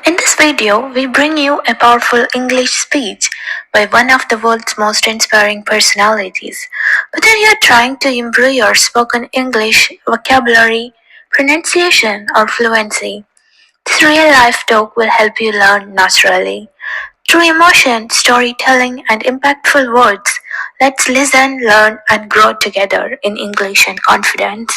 In this video, we bring you a powerful English speech by one of the world's most inspiring personalities. Whether you're trying to improve your spoken English vocabulary, pronunciation, or fluency, this real life talk will help you learn naturally. Through emotion, storytelling, and impactful words, let's listen, learn, and grow together in English and confidence.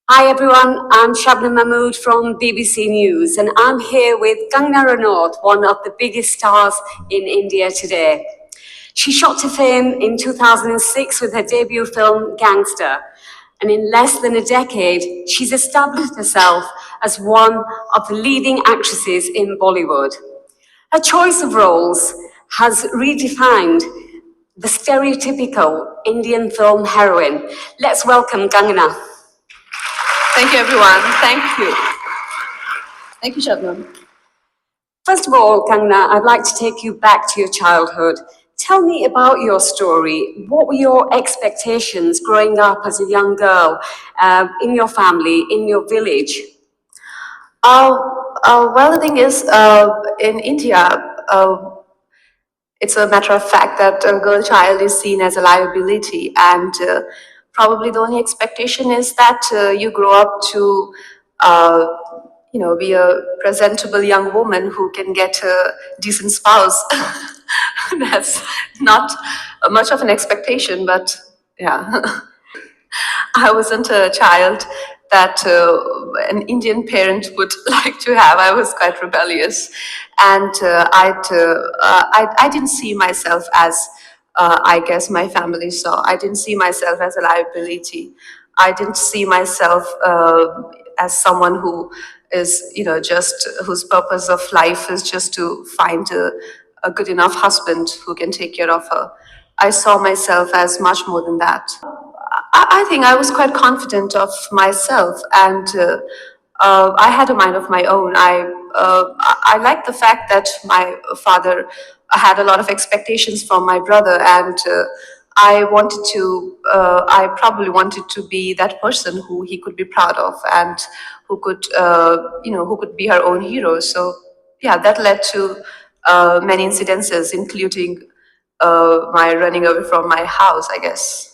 Hi everyone, I'm Shabnam Mahmood from BBC News and I'm here with Kangana Ranaut, one of the biggest stars in India today. She shot to fame in 2006 with her debut film Gangster, and in less than a decade, she's established herself as one of the leading actresses in Bollywood. Her choice of roles has redefined the stereotypical Indian film heroine. Let's welcome Kangana. Thank you, everyone. Thank you. Thank you, Shabnam. First of all, Kangana, I'd like to take you back to your childhood. Tell me about your story. What were your expectations growing up as a young girl in your family, in your village? Well, the thing is, in India, it's a matter of fact that a girl child is seen as a liability, and probably the only expectation is that you grow up to, be a presentable young woman who can get a decent spouse. That's not much of an expectation, but yeah. I wasn't a child that an Indian parent would like to have. I was quite rebellious, and I didn't see myself as I guess my family saw. I didn't see myself as a liability. I didn't see myself as someone who is, just whose purpose of life is just to find a good enough husband who can take care of her. I saw myself as much more than that. I think I was quite confident of myself, and I had a mind of my own. I liked the fact that my father had a lot of expectations from my brother, and I probably wanted to be that person who he could be proud of, and who could be her own hero. So yeah, that led to many incidences, including my running away from my house, I guess.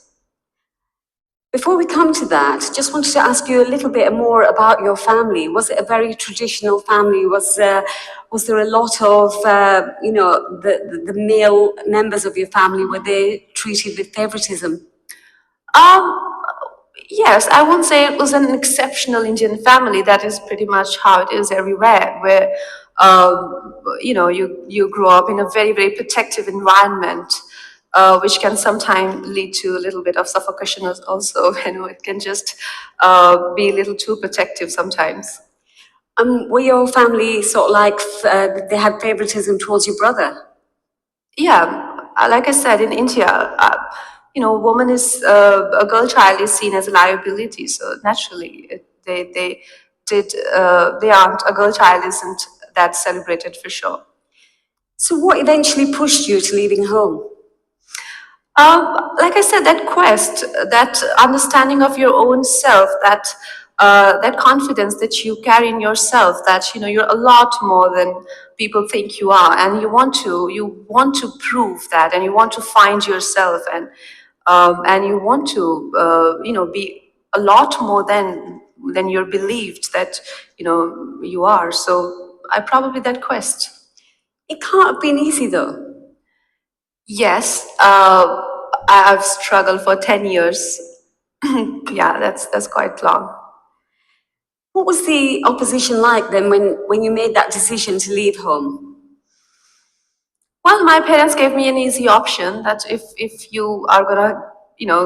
Before we come to that, just wanted to ask you a little bit more about your family. Was it a very traditional family? Was there a lot of, the male members of your family, were they treated with favoritism? Yes, I won't say it was an exceptional Indian family. That is pretty much how it is everywhere, where you grow up in a very very protective environment, which can sometimes lead to a little bit of suffocation also. It can just be a little too protective sometimes. Were your family sort of like they had favoritism towards your brother? Yeah, like I said, in India, woman is a girl child is seen as a liability. So naturally, they aren't, a girl child isn't that celebrated for sure. So what eventually pushed you to leaving home? Like I said, that quest, that understanding of your own self, that confidence that you carry in yourself, that you're a lot more than people think you are, and you want to prove that, and you want to find yourself, and you want to be a lot more than you're believed that you are. So I probably that quest. It can't have been easy though. Yes, I've struggled for 10 years. Yeah, that's quite long. What was the opposition like then when you made that decision to leave home? Well, my parents gave me an easy option that if you are gonna,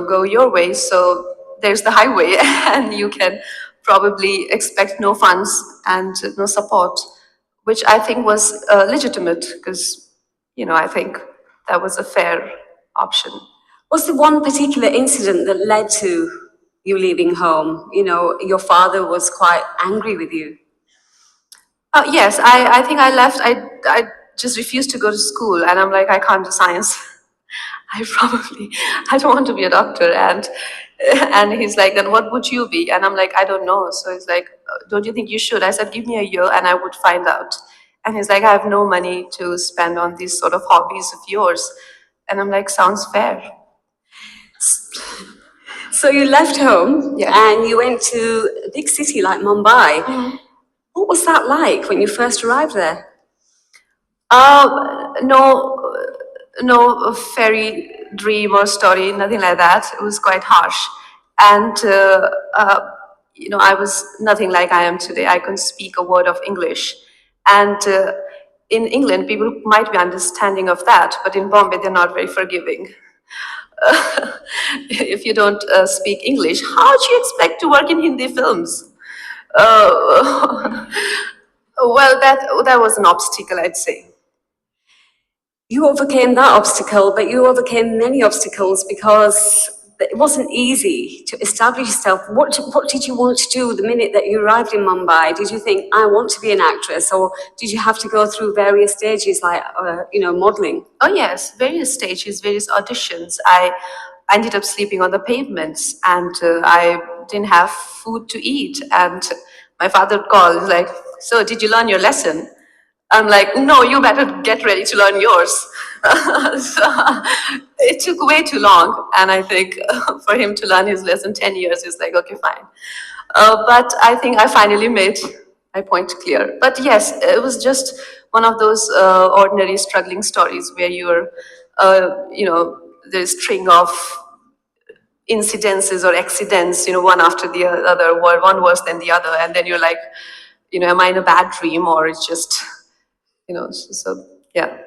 go your way, so there's the highway, and you can probably expect no funds and no support, which I think was legitimate because, I think that was a fair option. Was there one particular incident that led to you leaving home? Your father was quite angry with you. Yes, I think I left. I just refused to go to school, and I'm like, I can't do science. I don't want to be a doctor. And he's like, then what would you be? And I'm like, I don't know. So he's like, don't you think you should? I said, give me a year and I would find out. And he's like, I have no money to spend on these sort of hobbies of yours. And I'm like, sounds fair. So you left home Yeah. and you went to a big city like Mumbai. What was that like when you first arrived there? No fairy dream or story, nothing like that. It was quite harsh, and I was nothing like I am today. I couldn't speak a word of English, and in England, people might be understanding of that, but in Bombay, they're not very forgiving. If you don't speak English, how do you expect to work in Hindi films? Uh, well, that was an obstacle, I'd say. You overcame that obstacle, but you overcame many obstacles because it wasn't easy to establish yourself. What did you want to do the minute that you arrived in Mumbai? Did you think, I want to be an actress? Or did you have to go through various stages like, modeling? Oh yes, various stages, various auditions. I ended up sleeping on the pavements, and I didn't have food to eat. And my father called, he's like, "So, did you learn your lesson?" I'm like, "No, you better get ready to learn yours." So, it took way too long, and I think for him to learn his lesson 10 years, he's like, "Okay, fine." But I think I finally made my point clear. But yes, it was just one of those ordinary struggling stories where you're, there's string of incidences or accidents, one after the other, one worse than the other, and then you're like, am I in a bad dream or it's just, so yeah.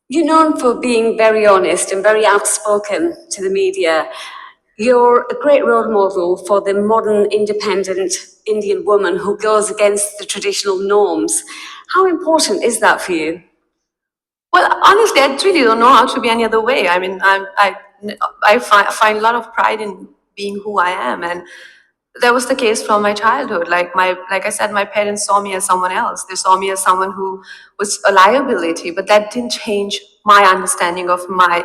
You're known for being very honest and very outspoken to the media. You're a great role model for the modern, independent Indian woman who goes against the traditional norms. How important is that for you? Well, honestly, I really don't know how to be any other way. I mean, I find a lot of pride in being who I am, and that was the case from my childhood. Like I said, my parents saw me as someone else. They saw me as someone who was a liability, but that didn't change my understanding of my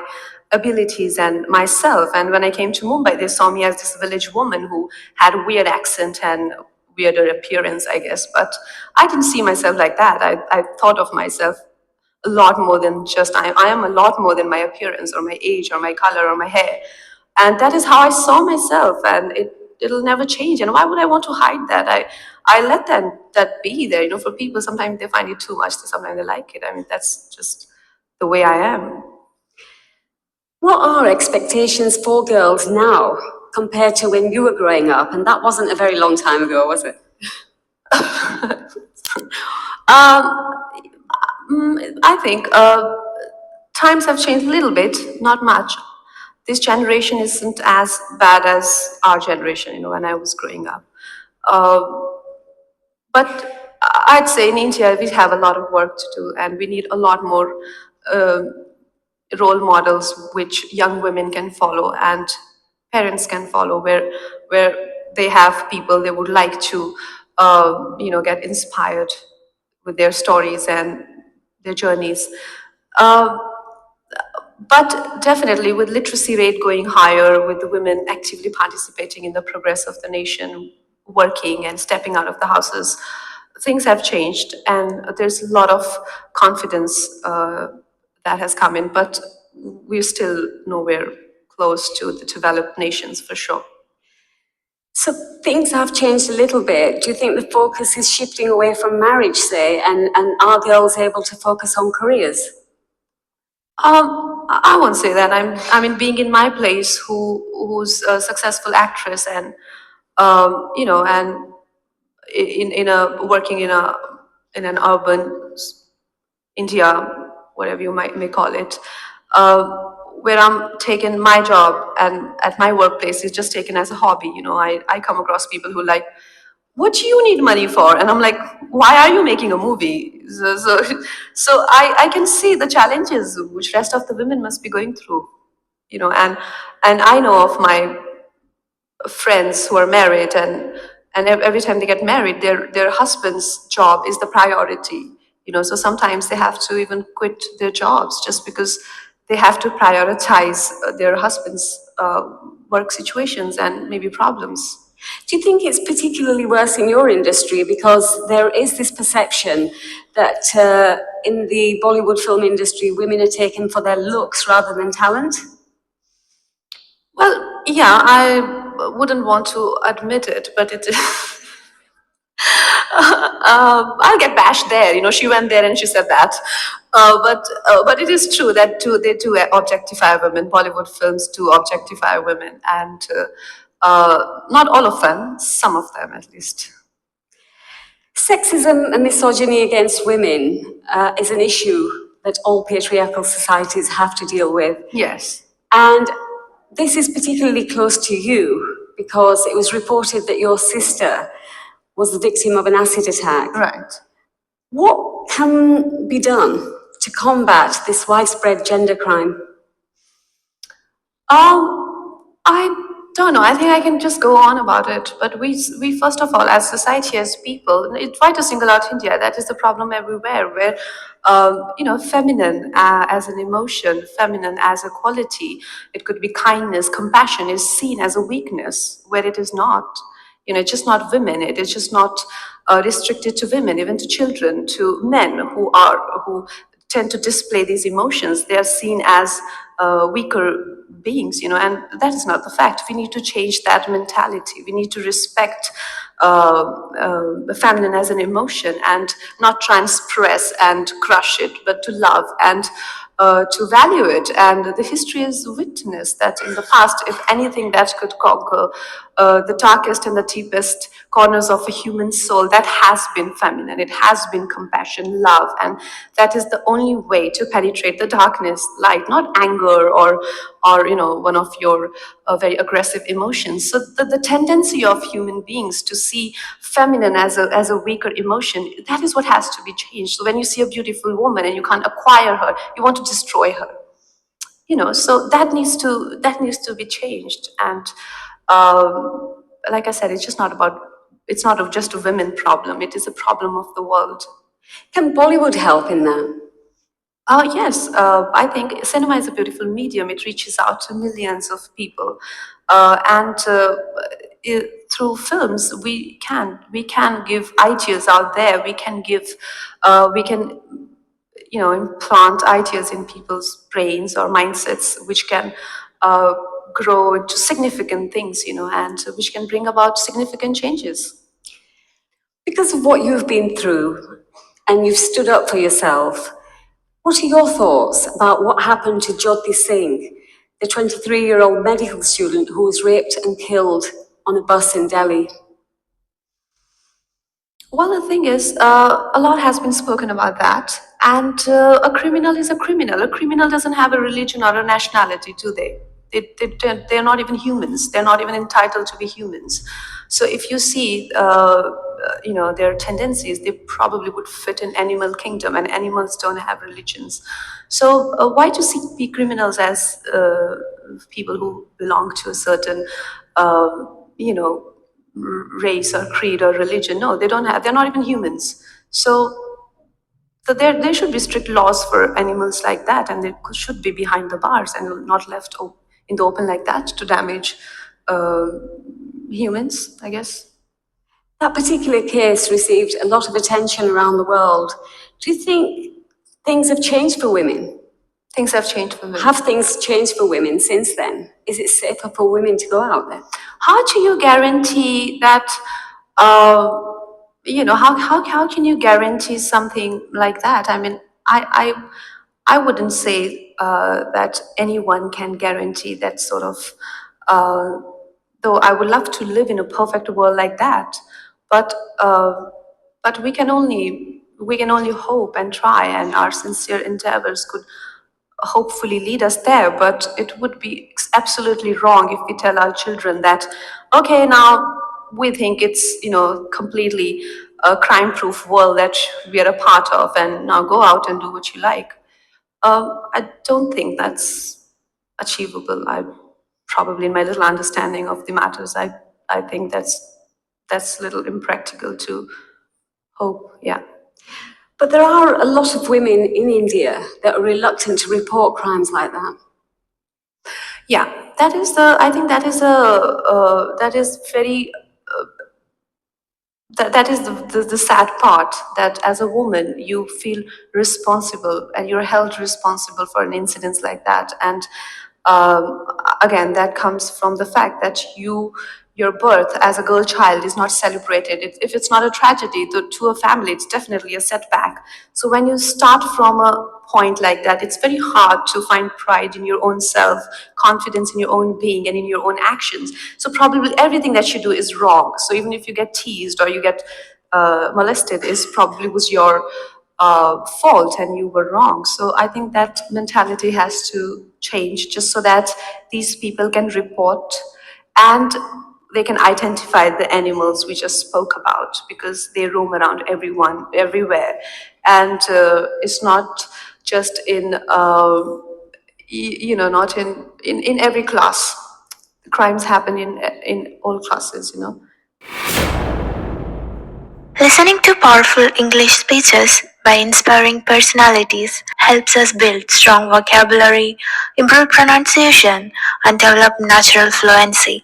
abilities and myself. And when I came to Mumbai, they saw me as this village woman who had a weird accent and weirder appearance, I guess. But I didn't see myself like that. I thought of myself a lot more than just I am a lot more than my appearance or my age or my color or my hair. And that is how I saw myself, and it'll never change. And why would I want to hide that? I let that be there. For people, sometimes they find it too much, sometimes they like it. I mean, that's just the way I am. What are expectations for girls now compared to when you were growing up? And that wasn't a very long time ago, was it? I think times have changed a little bit, not much. This generation isn't as bad as our generation, when I was growing up. Uh, but I'd say in India, we have a lot of work to do, and we need a lot more role models which young women can follow and parents can follow, where they have people they would like to, get inspired with their stories and their journeys. Uh, but definitely, with literacy rate going higher, with the women actively participating in the progress of the nation, working and stepping out of the houses, things have changed, and there's a lot of confidence that has come in. But we're still nowhere close to the developed nations, for sure. So things have changed a little bit. Do you think the focus is shifting away from marriage, say, and are girls able to focus on careers? I won't say that. I mean, being in my place, who's a successful actress, and and in a working in an urban India, whatever you may call it, uh, where I'm taking my job and at my workplace is just taken as a hobby. I come across people who like, what do you need money for? And I'm like, why are you making a movie? So I can see the challenges which rest of the women must be going through, and I know of my friends who are married, and every time they get married, their husband's job is the priority. So sometimes they have to even quit their jobs just because they have to prioritize their husbands' work situations and maybe problems. Do you think it's particularly worse in your industry because there is this perception that in the Bollywood film industry, women are taken for their looks rather than talent? Well, yeah, I wouldn't want to admit it, but it is. I'll get bashed there. You know, she went there and she said that. But it is true that they do objectify women. Bollywood films do objectify women, and not all of them, some of them at least. Sexism and misogyny against women is an issue that all patriarchal societies have to deal with. Yes. And this is particularly close to you because it was reported that your sister was the victim of an acid attack. Right. What can be done to combat this widespread gender crime? I don't know. I think I can just go on about it. But we first of all, as society, as people, try to single out India. That is the problem everywhere, where feminine as an emotion, feminine as a quality. It could be kindness, compassion is seen as a weakness, where it is not. You know, it's just not women. It is just not restricted to women, even to children, to men who tend to display these emotions. They are seen as weaker beings, you know, and that is not the fact. We need to change that mentality. We need to respect the feminine as an emotion and not try and suppress and crush it, but to love and to value it. And the history is witness that in the past, if anything that could conquer the darkest and the deepest corners of a human soul, that has been feminine. It has been compassion, love, and that is the only way to penetrate the darkness. Light, not anger or one of your very aggressive emotions. So the tendency of human beings to see feminine as a weaker emotion, that is what has to be changed. So when you see a beautiful woman and you can't acquire her, you want to destroy her. You know, so that needs to be changed. And like I said, it's not just a women problem. It is a problem of the world. Can Bollywood help in that? Yes, I think cinema is a beautiful medium. It reaches out to millions of people, and through films, we can give ideas out there. We can implant ideas in people's brains or mindsets, which can uh, grow into significant things, and which can bring about significant changes. Because of what you've been through and you've stood up for yourself, what are your thoughts about what happened to Jyoti Singh, the 23-year-old medical student who was raped and killed on a bus in Delhi? Well, the thing is, a lot has been spoken about that, and a criminal is a criminal. A criminal doesn't have a religion or a nationality, do they? They're not even humans. They're not even entitled to be humans. So if you see, their tendencies, they probably would fit in animal kingdom, and animals don't have religions. So why to see criminals as people who belong to a certain, race or creed or religion? No, they don't have. They're not even humans. So there should be strict laws for animals like that, and they should be behind the bars and not left in the open like that to damage uh, humans, I guess. That particular case received a lot of attention around the world. Do you think things have changed for women? Things have changed for women. Have things changed for women since then? Is it safer for women to go out there? How do you guarantee that? How can you guarantee something like that? I mean, I wouldn't say that anyone can guarantee that sort of. Uh, though I would love to live in a perfect world like that, but but we can only hope and try, and our sincere endeavors could hopefully lead us there. But it would be absolutely wrong if we tell our children that, okay, now we think it's completely a crime-proof world that we are a part of, and now go out and do what you like. I don't think that's achievable. I probably, in my little understanding of the matters, I think that's a little impractical to hope. Yeah. But there are a lot of women in India that are reluctant to report crimes like that. Yeah, that is the. I think that is that is very that is the sad part, that as a woman you feel responsible and you're held responsible for an incident like that. And um, again, that comes from the fact that your birth as a girl child is not celebrated. If it's not a tragedy to a family, it's definitely a setback. So when you start from a point like that, it's very hard to find pride in your own self, confidence in your own being and in your own actions. So probably everything that you do is wrong. So even if you get teased or you get molested, is probably was your fault and you were wrong. So I think that mentality has to change, just so that these people can report and they can identify the animals we just spoke about, because they roam around everywhere. And it's not just in not in every class. Crimes happen in all classes, you know. Listening to powerful English speeches by inspiring personalities helps us build strong vocabulary, improve pronunciation, and develop natural fluency.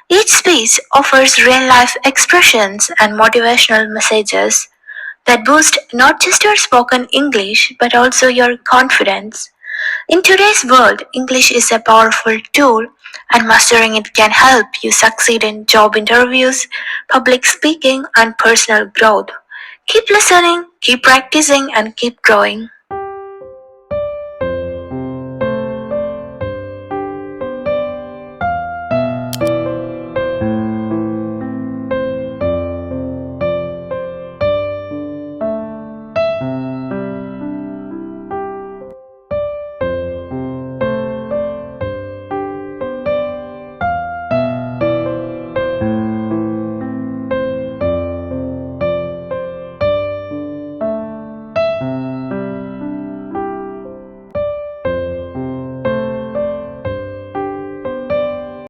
Each speech offers real life expressions and motivational messages that boost not just your spoken English but also your confidence. In today's world, English is a powerful tool, and mastering it can help you succeed in job interviews, public speaking, and personal growth. Keep listening, keep practicing, and keep growing.